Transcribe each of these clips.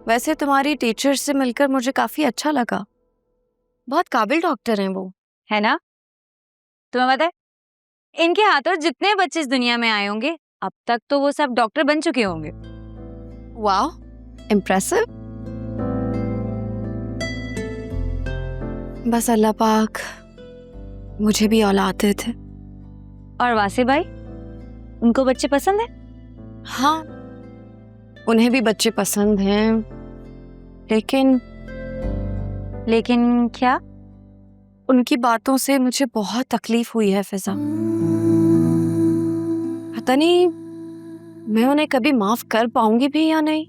वैसे तुम्हारी टीचर से मिलकर मुझे काफी अच्छा लगा। बहुत काबिल डॉक्टर हैं वो। है ना? तुम्हें पता है, इनके हाथों जितने बच्चे इस दुनिया में आए होंगे अब तक तो वो सब डॉक्टर बन चुके होंगे। Wow, impressive. बस अल्लाह पाक मुझे भी औलाद दे थे। और वासे भाई, उनको बच्चे पसंद है? हाँ, उन्हें भी बच्चे पसंद हैं, लेकिन क्या? उनकी बातों से मुझे बहुत तकलीफ हुई है फिजा। पता नहीं मैं उन्हें कभी माफ कर पाऊंगी भी या नहीं।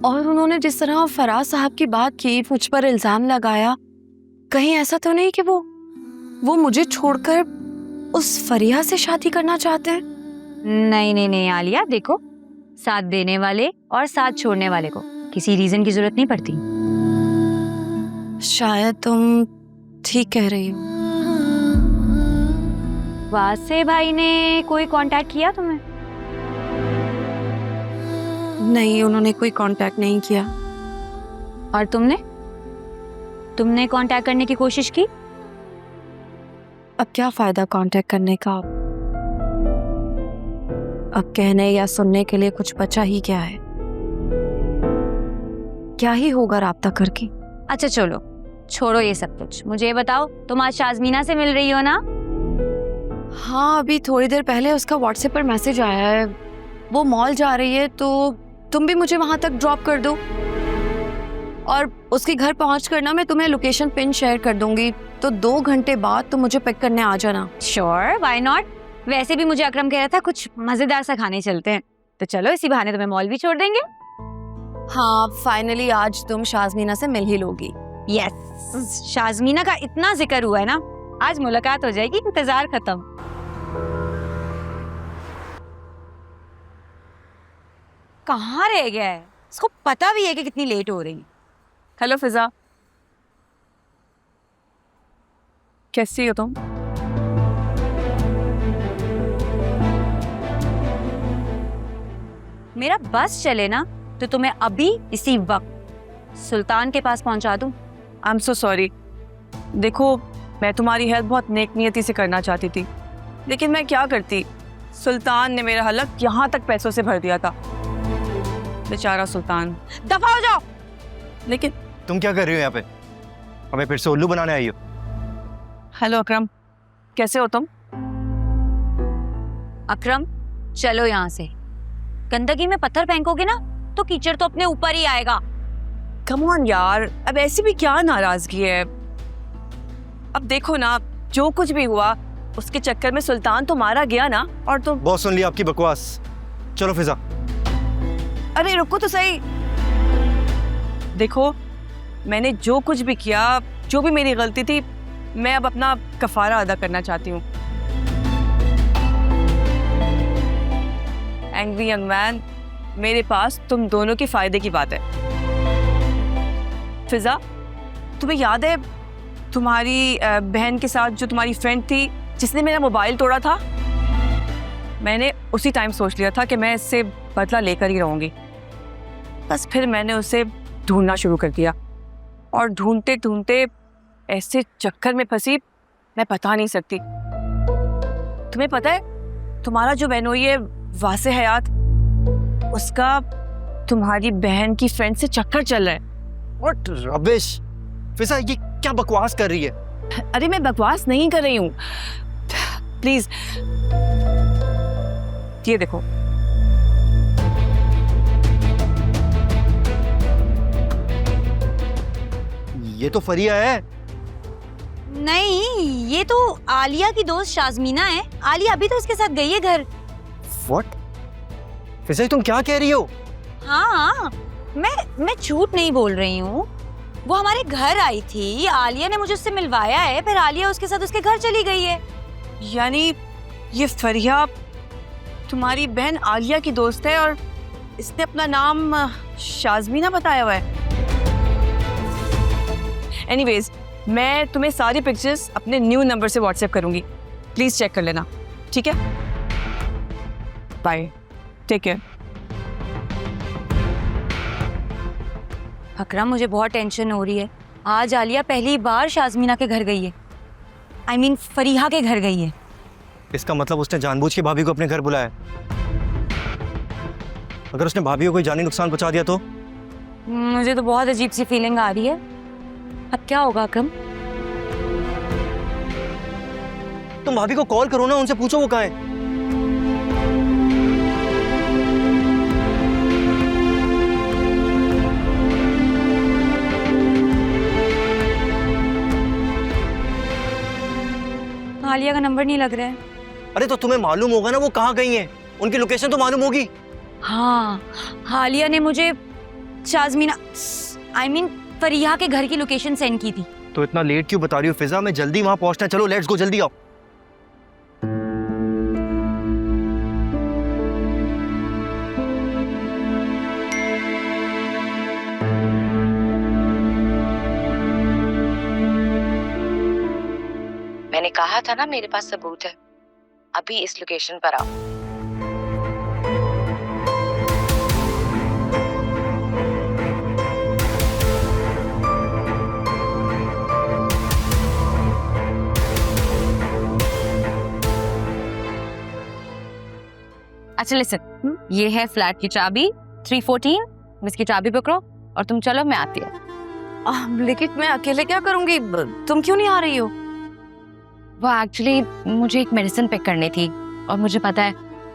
और उन्होंने जिस तरह फराज साहब की बात की, मुझ पर इल्जाम लगाया, कहीं ऐसा तो नहीं कि वो मुझे छोड़कर उस फरिया से शादी करना चाहते हैं? नहीं नहीं नहीं आलिया, देखो, साथ देने वाले और साथ छोड़ने वाले को किसी रीजन की जरूरत नहीं पड़ती। शायद तुम ठीक कह रही हो। वासे भाई ने कोई कांटेक्ट किया तुम्हें? नहीं, उन्होंने कोई कांटेक्ट नहीं किया। और तुमने कांटेक्ट करने की कोशिश की? अब क्या फायदा कांटेक्ट करने का? अब कहने या सुनने के लिए कुछ बचा ही क्या है? क्या ही होगा राब्ता करके। अच्छा चलो, छोड़ो ये सब कुछ, मुझे ये बताओ, तुम आज शाज़मीना से मिल रही हो ना? हाँ, अभी थोड़ी देर पहले उसका व्हाट्सएप पर मैसेज आया है। वो मॉल जा रही है, तो तुम भी मुझे वहां तक ड्रॉप कर दो और उसके घर पहुंच कर ना मैं तुम्हें लोकेशन पिन शेयर कर दूंगी, तो 2 घंटे बाद तुम मुझे पिक करने आ जाना। Sure, why not. वैसे भी मुझे अकरम कह रहा था कुछ मजेदार सा खाने चलते हैं, तो चलो इसी बहाने तुम्हें मॉल भी छोड़ देंगे। हाँ, फाइनली आज तुम शाज़मीना से मिल ही लोगी। यस, शाज़मीना का इतना जिक्र हुआ है ना, आज मुलाकात हो जाएगी, इंतजार खत्म। कहाँ रह गया है? इसको पता भी है कि कितनी लेट हो रही है। हेलो फिजा, कैसी हो तुम? मेरा बस चले ना तो तुम्हें अभी इसी वक्त सुल्तान के पास पहुंचा दूं। I am so sorry. देखो, मैं तुम्हारी हेल्प बहुत नेक नियति से करना चाहती थी, लेकिन मैं क्या करती, सुल्तान ने मेरा हलक यहाँ तक पैसों से भर दिया था। बेचारा सुल्तान। दफा हो जाओ। लेकिन तुम क्या कर रही हो यहाँ पे? हमें फिर से उल्लू बनाने आई हो? हेलो अकरम, कैसे हो तुम? अकरम, चलो यहाँ से। गंदगी में पत्थर फेंकोगे ना तो कीचड़ तो अपने ऊपर ही आएगा। कम ऑन यार, अब ऐसी भी क्या नाराजगी है? अब देखो ना, जो कुछ भी हुआ उसके चक्कर में सुल्तान तो मारा गया ना, और तुम। बहुत सुन लिया आपकी बकवास, चलो फिजा। अरे रुको तो सही। देखो, मैंने जो कुछ भी किया, जो भी मेरी गलती थी, मैं अब अपना कफारा अदा करना चाहती हूँ। एंग्री यंग मैन, मेरे पास तुम दोनों के फायदे की बात है। फिजा, तुम्हें याद है तुम्हारी बहन के साथ जो तुम्हारी फ्रेंड थी जिसने मेरा मोबाइल तोड़ा था? मैंने उसी टाइम सोच लिया था कि मैं इससे बदला लेकर ही रहूंगी। बस फिर मैंने उसे ढूंढना शुरू कर दिया, और ढूंढते ढूंढते ऐसे चक्कर में फंसी मैं बता नहीं सकती। तुम्हें पता है, तुम्हारा जो बहनोई है वासे हयात, उसका तुम्हारी बहन की फ्रेंड से चक्कर चल रहा है। What rubbish! फिजा, ये क्या बकवास कर रही है? अरे मैं बकवास नहीं कर रही हूँ, प्लीज ये देखो। ये तो फरिया है। नहीं, ये तो आलिया की दोस्त शाज़मीना है। आलिया अभी तो उसके साथ गई है घर। What? फिजा, तुम क्या कह रही हो? हाँ, मैं झूठ नहीं बोल रही हूँ। वो हमारे घर आई थी, आलिया ने मुझे उससे मिलवाया है, फिर आलिया उसके साथ उसके घर चली गई है। यानी ये फरिया तुम्हारी बहन आलिया की दोस्त है, और इसने अपना नाम शाज़मीना बताया हुआ है। एनीवेज, मैं तुम्हें सारी पिक्चर्स अपने न्यू नंबर से व्हाट्सएप करूंगी, प्लीज चेक कर लेना, ठीक है? Bye, take care. अकरम, मुझे बहुत टेंशन हो रही है। आज आलिया पहली बार शाज़मीना के घर गई है। I mean, फरीहा के घर गई है। इसका मतलब उसने जानबूझ के भाभी को अपने घर बुलाया। अगर उसने भाभी को कोई जानी नुकसान पहुंचा दिया तो? मुझे तो बहुत अजीब सी फीलिंग आ रही है। अब क्या होगा अकरम? तुम भाभी को कॉल करो ना, उनसे पूछो वो कहाँ है। आलिया का नंबर नहीं लग रहा है। अरे तो तुम्हें मालूम होगा ना वो कहाँ गई हैं, उनकी लोकेशन तो मालूम होगी। हाँ, आलिया ने मुझे शाज़मीना I mean, फरीहा के घर की लोकेशन सेंड की थी। तो इतना लेट क्यों बता रही हो फिजा? मैं जल्दी वहां पहुंचना है। चलो लेट्स गो, जल्दी आओ। मैंने कहा था ना मेरे पास सबूत है। अभी इस लोकेशन पर आओ। अच्छा लिसन, ये है फ्लैट की चाबी 314। इसकी चाबी पकड़ो और तुम चलो, मैं आती हूँ। लेकिन मैं अकेले क्या करूंगी? तुम क्यों नहीं आ रही हो? वो एक्चुअली मुझे एक मेडिसिन पिक करनी थी और मुझे पता है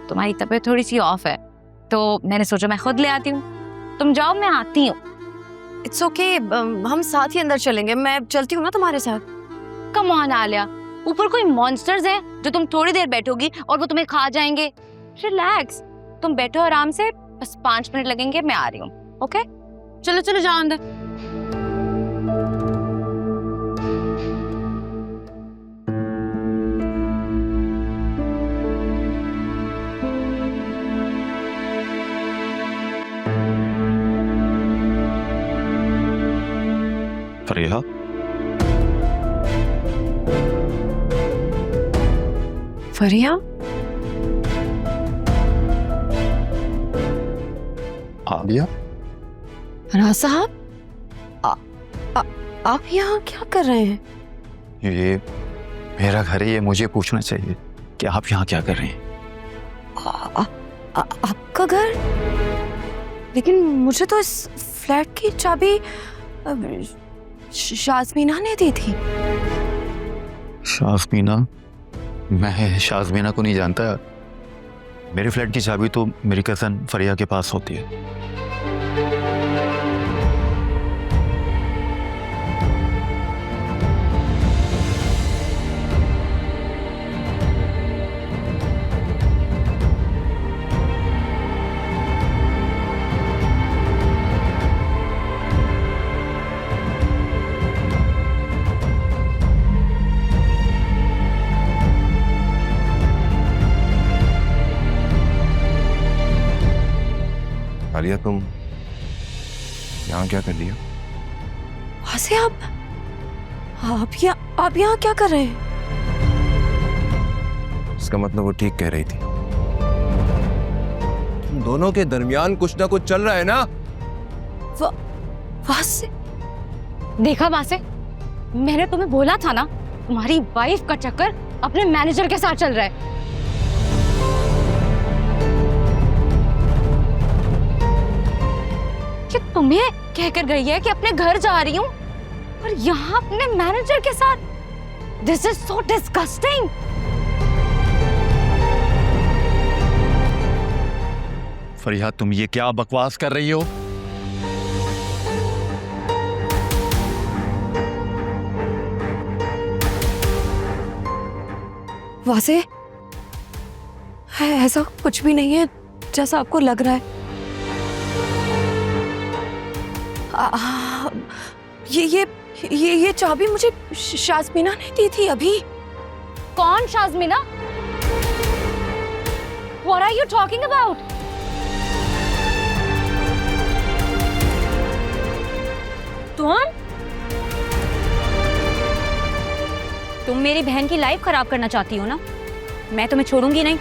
तुम्हारी तबीयत थोड़ी सी ऑफ है, तो मैंने सोचा मैं खुद ले आती हूँ। तुम जाओ, मैं आती हूँ। इट्स ओके, हम साथ ही अंदर चलेंगे। मैं चलती हूँ ना तुम्हारे साथ। कम ऑन आलिया, ऊपर कोई मॉन्स्टर्स हैं जो तुम थोड़ी देर बैठोगी और वो तुम्हें खा जाएंगे। रिलैक्स, तुम बैठो आराम से, बस 5 मिनट लगेंगे, मैं आ रही हूँ। ओके, चलो चलो जाओ अंदर। फरीहा, फरिया, आलिया, राज साहब, आप यहाँ क्या कर रहे हैं? ये मेरा घर है, ये मुझे पूछना चाहिए कि आप यहाँ क्या कर रही हैं? आपका घर? लेकिन मुझे तो इस फ्लैट की चाबी शाज़मीना ने दी थी। शाज़मीना? मैं शाज़मीना को नहीं जानता। मेरे फ्लैट की चाबी तो मेरी कज़न फरिया के पास होती है। आलिया, तुम यहाँ क्या कर रही हो? वैसे आप यहाँ क्या कर रहे हैं? इसका मतलब वो ठीक कह रही थी। तुम दोनों के दरमियान कुछ ना कुछ चल रहा है ना? वासे, देखा वासे, मैंने तुम्हें बोला था ना, तुम्हारी वाइफ का चक्कर अपने मैनेजर के साथ चल रहा है। कि तुम्हें कहकर गई है कि अपने घर जा रही हूँ और यहाँ अपने मैनेजर के साथ। This is so disgusting. Fariya, तुम ये क्या बकवास कर रही हो? वासे, ऐसा कुछ भी नहीं है जैसा आपको लग रहा है। ये चाबी मुझे शाज़मीना ने दी थी अभी। कौन शाज़मीना? What are you talking about? तुम मेरी बहन की लाइफ खराब करना चाहती हो ना? मैं तुम्हें छोड़ूंगी नहीं।